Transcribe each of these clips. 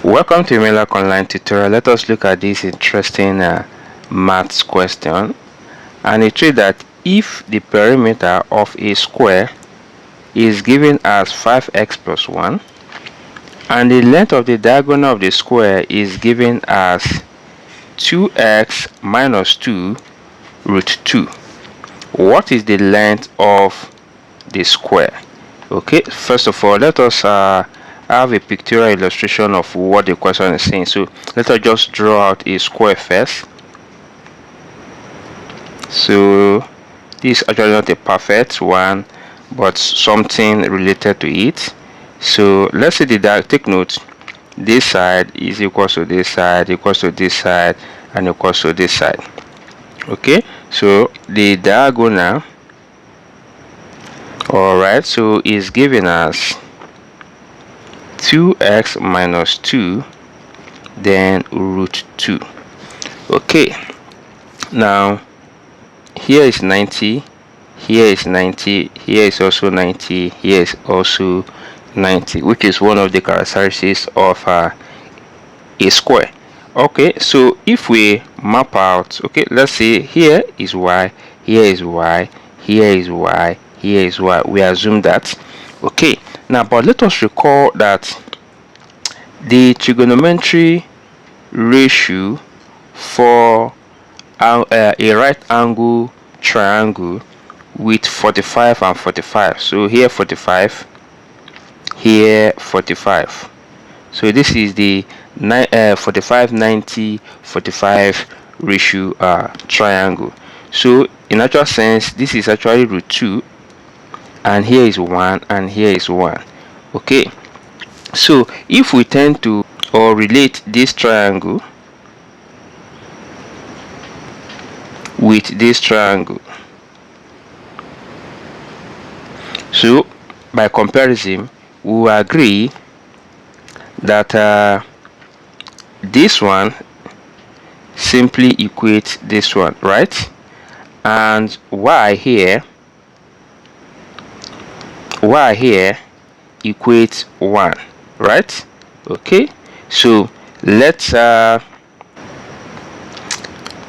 Welcome to Emmelac online tutorial. Let us look at this interesting maths question, and it says that if the perimeter of a square is given as 5x plus 1 and the length of the diagonal of the square is given as 2x minus 2 root 2, what is the length of the square? Okay, first of all, let us have a pictorial illustration of what the question is saying. So let us just draw out a square first. So this is actually not a perfect one, but something related to it. So let's say take note, this side is equals to this side, equals to this side, and equals to this side. Okay, so the diagonal, alright, so is given as 2x minus 2 then root 2. Okay, now here is 90, here is 90, here is also 90, here is also 90, which is one of the characteristics of a square. Okay, so if we map out, okay, let's say here is y, here is y, here is y, here is y. We assume that. Okay, now but let us recall that the trigonometry ratio for a right angle triangle with 45 and 45, so here 45, here 45, so this is the 45 90 45 ratio triangle. So in actual sense, this is actually root 2, and here is 1, and here is 1. Okay, so if we tend to or relate this triangle with this triangle, so by comparison we will agree that this one simply equates this one, right? And y here equates 1, right? Okay, so let's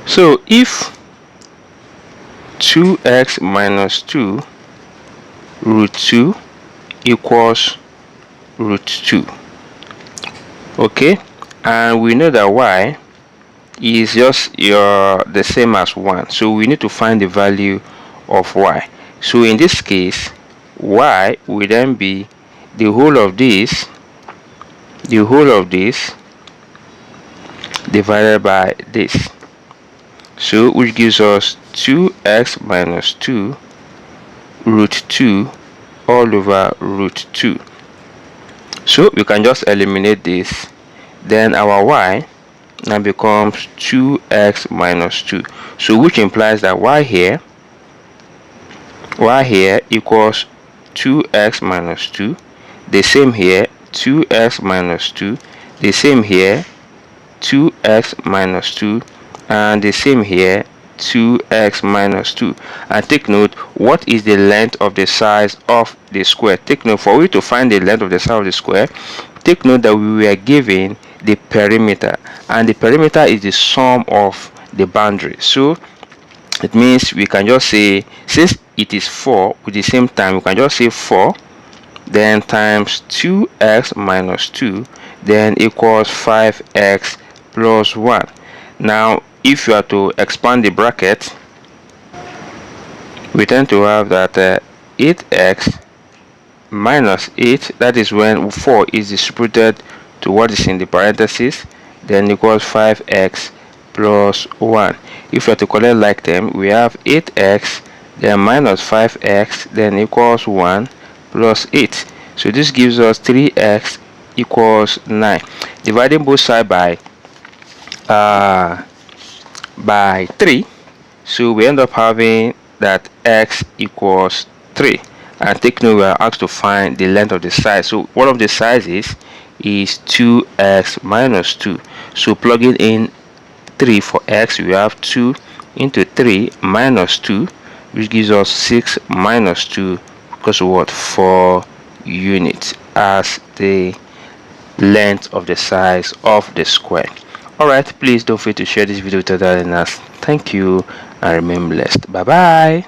so if 2x minus 2 root 2 equals root 2, okay, and we know that y is just the same as 1, so we need to find the value of y. So in this case, y will then be the whole of this divided by this, so which gives us 2x minus 2 root 2 all over root 2. So we can just eliminate this, then our y now becomes 2x minus 2, so which implies that y here equals 2x minus 2, the same here 2x minus 2, the same here 2x minus 2, and the same here 2x minus 2. And take note, what is the length of the size of the square? Take note, for we to find the length of the size of the square, take note that we were given the perimeter, and the perimeter is the sum of the boundary. So it means we can just say, since it is 4 with the same time, we can just say 4 then times 2x minus 2 then equals 5x plus 1. Now if you are to expand the bracket, we tend to have that 8x minus 8, that is when 4 is distributed to what is in the parentheses, then equals 5x plus 1. If we are to collect like them, we have 8x then minus 5x then equals 1 plus 8. So this gives us 3x equals 9. Dividing both sides by 3, so we end up having that x equals 3. And take note, we are asked to find the length of the side, so one of the sizes is 2x minus 2. So plugging in 3 for x, we have 2 into 3 minus 2, which gives us 6 minus 2 equals to what? 4 units as the length of the size of the square. Alright, please don't forget to share this video with other learners. Thank you and remain blessed. Bye bye.